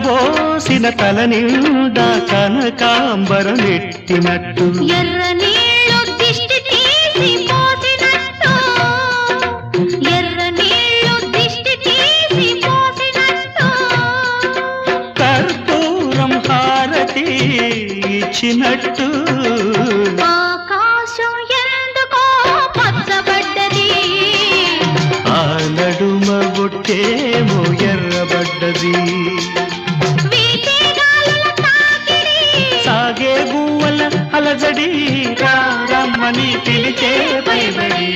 విరబోసిన తల నిండా కనకాంబరం ఎట్టినట్టు ఎర్ర నీళ్ళు దిష్టి తీసి పోసినట్టు ఎర్ర నీళ్ళు దిష్టి తీసి పోసినట్టు కర్పూరం హారతి ఇచ్చినట్టు ఆకాశం ఎందుకో పచ్చబడ్డది ఆ నడుమ బొట్టేమో ఎర్రబడ్డది వీచే గాలుల తాకిడి సాగే గువ్వల అలజడి రమ్మని పిలిచే పైబడి